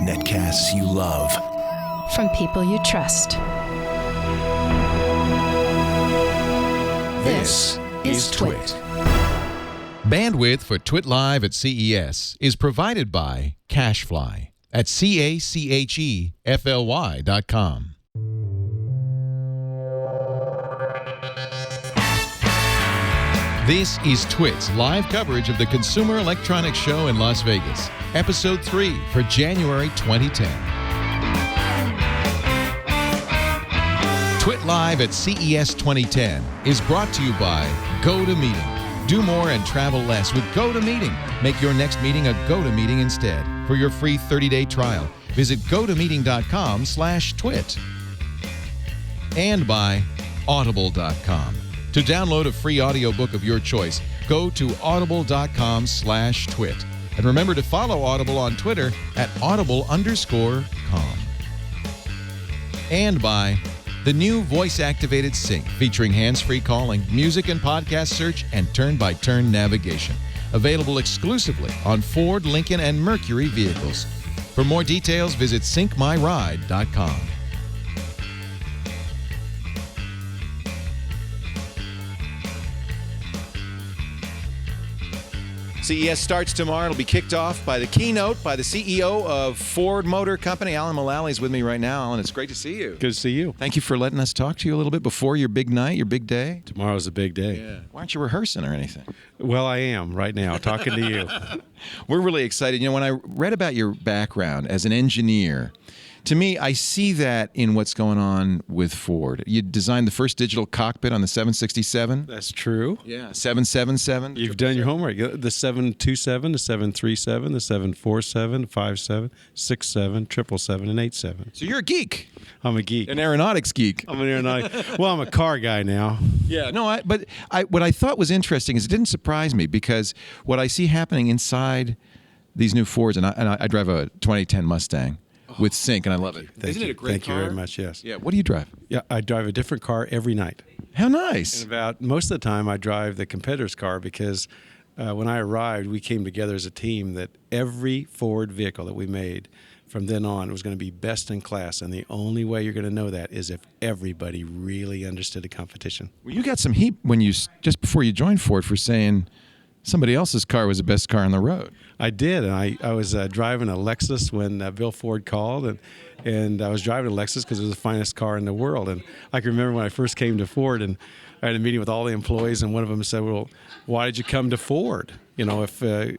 Netcasts you love. From people you trust. This is TWiT. Bandwidth for TWiT Live at CES is provided by CacheFly at CACHEFLY.com. This is TWiT's live coverage of the Consumer Electronics Show in Las Vegas, Episode 3 for January 2010. TWiT Live at CES 2010 is brought to you by GoToMeeting. Do more and travel less with GoToMeeting. Make your next meeting a GoToMeeting instead. For your free 30-day trial, visit gotomeeting.com/twit. And by Audible.com. To download a free audiobook of your choice, go to audible.com/twit. And remember to follow Audible on Twitter at audible_com. And by the new voice-activated Sync, featuring hands-free calling, music and podcast search, and turn-by-turn navigation. Available exclusively on Ford, Lincoln, and Mercury vehicles. For more details, visit syncmyride.com. CES starts tomorrow. It'll be kicked off by the keynote by the CEO of Ford Motor Company. Alan Mulally is with me right now. Alan, it's great to see you. Good to see you. Thank you for letting us talk to you a little bit before your big night, your big day. Tomorrow's a big day. Yeah. Why aren't you rehearsing or anything? Well, I am right now talking to you. We're really excited. You know, when I read about your background as an engineer, to me, I see that in what's going on with Ford. You designed the first digital cockpit on the 767. That's true. Yeah, 777. You've done your homework. The 727, the 737, the 747, 57, 67, 777, and 87. So you're a geek. I'm a geek. An aeronautics geek. I'm an aeronautic. Well, I'm a car guy now. Yeah, no, but what I thought was interesting is it didn't surprise me because what I see happening inside these new Fords, and I drive a 2010 Mustang. With Sync, and I love it. Isn't it a great car? Thank you very much, yes. Yeah, what do you drive? Yeah, I drive a different car every night. How nice. And most of the time, I drive the competitor's car because when I arrived, we came together as a team that every Ford vehicle that we made from then on was going to be best in class, and the only way you're going to know that is if everybody really understood the competition. Well, you got some heat when just before you joined Ford for saying somebody else's car was the best car on the road. I did, and I was driving a Lexus when Bill Ford called, and I was driving a Lexus because it was the finest car in the world. And I can remember when I first came to Ford, and I had a meeting with all the employees, and one of them said, "Well, why did you come to Ford? You know, if you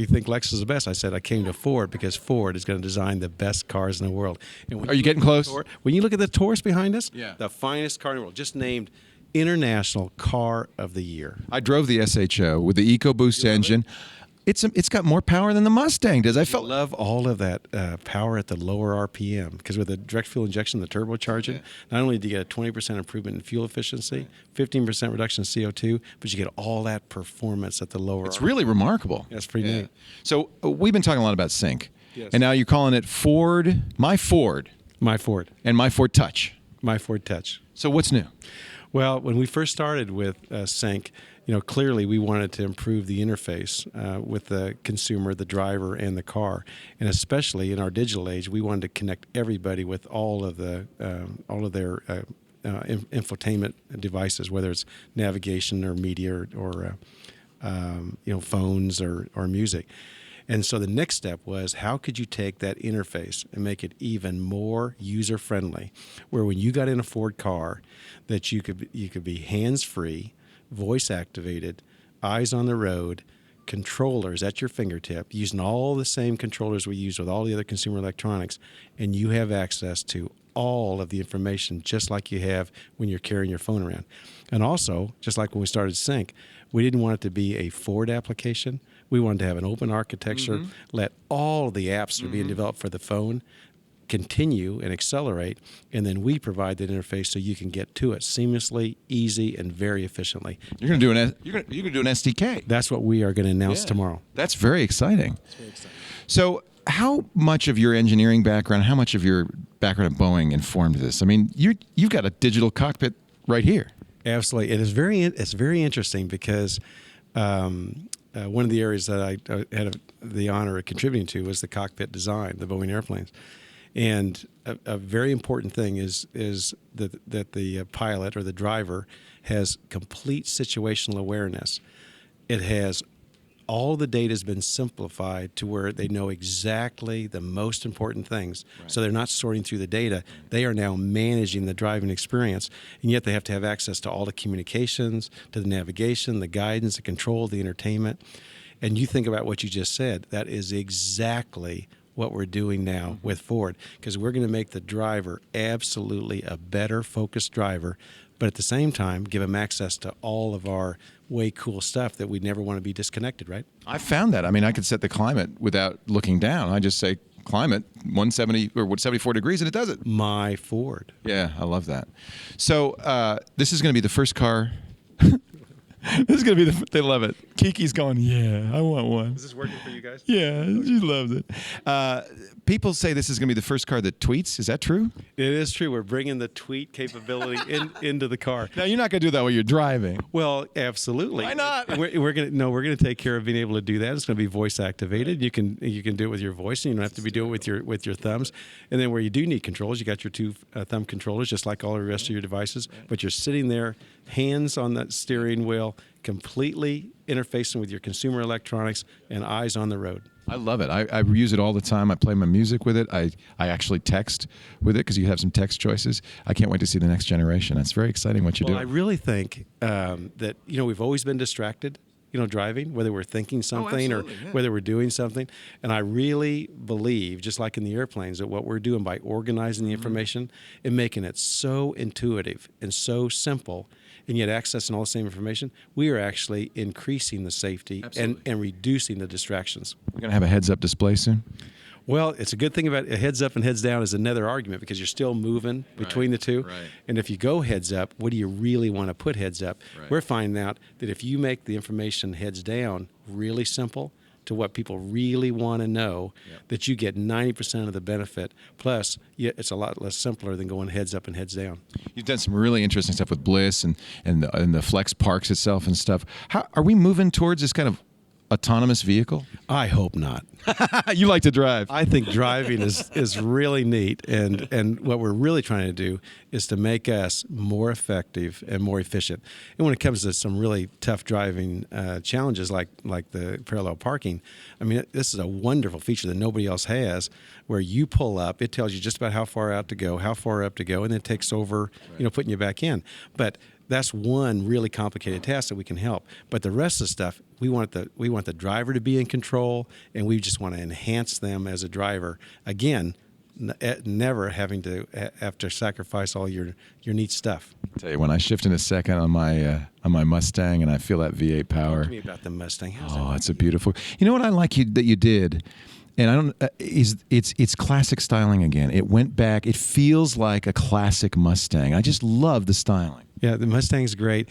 think Lexus is the best." I said, "I came to Ford because Ford is going to design the best cars in the world." And are you getting close? When you look at the Taurus behind us, yeah, the finest car in the world, just named International Car of the Year. I drove the SHO with the EcoBoost engine. It's got more power than the Mustang does. I love all of that power at the lower RPM because with the direct fuel injection, the turbocharging, not only do you get a 20% improvement in fuel efficiency, 15% reduction in CO2, but you get all that performance at the lower. It's really remarkable. That's pretty neat. So we've been talking a lot about Sync, yes, and now you're calling it Ford, My Ford, and My Ford Touch. My Ford Touch. So what's new? Well, when we first started with Sync, clearly we wanted to improve the interface with the consumer, the driver, and the car, and especially in our digital age, we wanted to connect everybody with all of their infotainment devices, whether it's navigation or media or phones or music. And so the next step was, how could you take that interface and make it even more user-friendly, where when you got in a Ford car, that you could be hands-free, voice-activated, eyes on the road, controllers at your fingertip, using all the same controllers we use with all the other consumer electronics, and you have access to all of the information just like you have when you're carrying your phone around. And also, just like when we started Sync, we didn't want it to be a Ford application. We wanted to have an open architecture, let all the apps that are being developed for the phone continue and accelerate, and then we provide that interface so you can get to it seamlessly, easy, and very efficiently. You're going to do an SDK. That's what we are going to announce tomorrow. That's very exciting. So how much of your engineering background, how much of your background at Boeing informed this? I mean, you've got a digital cockpit right here. Absolutely. It's very interesting because one of the areas that I had the honor of contributing to was the cockpit design, the Boeing airplanes. And a very important thing is that the pilot or the driver has complete situational awareness. It has all the data has been simplified to where they know exactly the most important things. Right. So they're not sorting through the data. They are now managing the driving experience, and yet they have to have access to all the communications, to the navigation, the guidance, the control, the entertainment. And you think about what you just said. That is exactly what we're doing now with Ford, because we're going to make the driver absolutely a better focused driver, but at the same time give them access to all of our way cool stuff that we never want to be disconnected, right? I found that. I mean, I could set the climate without looking down. I just say climate 170 or 74 degrees and it does it. My Ford. Yeah, I love that. So this is going to be the first car. This is going to be they love it. Kiki's going, yeah, I want one. Is this working for you guys? Yeah, she loves it. People say this is going to be the first car that tweets. Is that true? It is true. We're bringing the tweet capability into the car. Now, you're not going to do that while you're driving. Well, absolutely. Why not? We're going to take care of being able to do that. It's going to be voice activated. You can do it with your voice, and you don't have to be doing it with your thumbs. And then where you do need controls, you got your two thumb controllers, just like all the rest of your devices. But you're sitting there, hands on that steering wheel, completely interfacing with your consumer electronics and eyes on the road. I love it. I use it all the time. I play my music with it. I actually text with it because you have some text choices. I can't wait to see the next generation. That's very exciting what you do. I really think that, we've always been distracted, driving, whether we're thinking something or whether we're doing something. And I really believe, just like in the airplanes, that what we're doing by organizing the information and making it so intuitive and so simple, and yet accessing all the same information, we are actually increasing the safety and reducing the distractions. We're going to have a heads-up display soon? Well, it's a good thing about a heads up and heads down is another argument because you're still moving between the two. Right. And if you go heads up, what do you really want to put heads up? Right. We're finding out that if you make the information heads down really simple to what people really want to know, that you get 90% of the benefit. Plus, it's a lot less simpler than going heads up and heads down. You've done some really interesting stuff with Bliss and the Flex Parks itself and stuff. How are we moving towards this kind of autonomous vehicle? I hope not. You like to drive. I think driving is really neat, and what we're really trying to do is to make us more effective and more efficient. And when it comes to some really tough driving challenges like the parallel parking, I mean, this is a wonderful feature that nobody else has, where you pull up, it tells you just about how far out to go, how far up to go, and then it takes over, putting you back in. But that's one really complicated task that we can help. But the rest of the stuff, we want the driver to be in control, and we just want to enhance them as a driver. Again, never having to have to sacrifice all your neat stuff. I'll tell you, when I shift in a second on my Mustang and I feel that V8 power. Talk to me about the Mustang. It's a beautiful. You know what I like that you did? And I don't. It's classic styling again. It went back. It feels like a classic Mustang. I just love the styling. Yeah, the Mustang's great.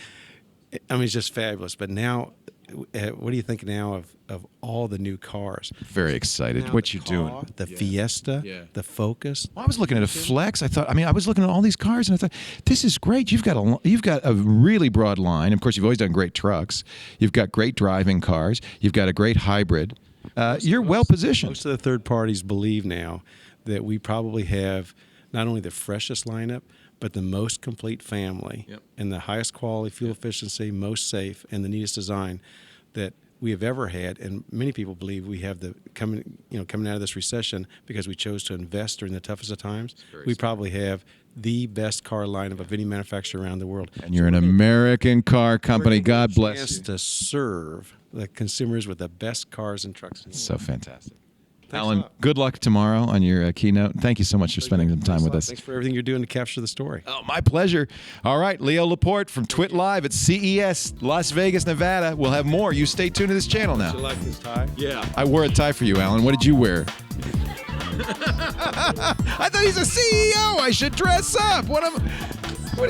I mean, it's just fabulous. But now, what do you think now of all the new cars? Very excited. Now What you doing? The Fiesta, the Focus. Well, I was looking at a Flex. I was looking at all these cars, and I thought, this is great. You've got a really broad line. Of course, you've always done great trucks. You've got great driving cars. You've got a great hybrid. You're well positioned. Most of the third parties believe now that we probably have not only the freshest lineup, but the most complete family and the highest quality, fuel efficiency, most safe, and the neatest design that we have ever had. And many people believe we have coming out of this recession because we chose to invest during the toughest of times. We probably have the best car lineup of any manufacturer around the world. And you're an American car company. God bless you. To serve the consumers with the best cars and trucks. So fantastic. Alan, good luck tomorrow on your keynote. Thank you so much for spending some time with us. Thanks for everything you're doing to capture the story. Oh, my pleasure. All right, Leo Laporte from TWiT Live at CES, Las Vegas, Nevada. We'll have more. You stay tuned to this channel now. Do you like this tie? Yeah. I wore a tie for you, Alan. What did you wear? I thought he's a CEO. I should dress up. What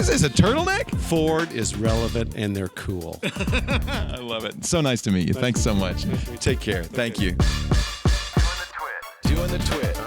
is this, a turtleneck? Ford is relevant and they're cool. I love it. So nice to meet you. Thanks so much. Take care. Thank you. Doing the Twit.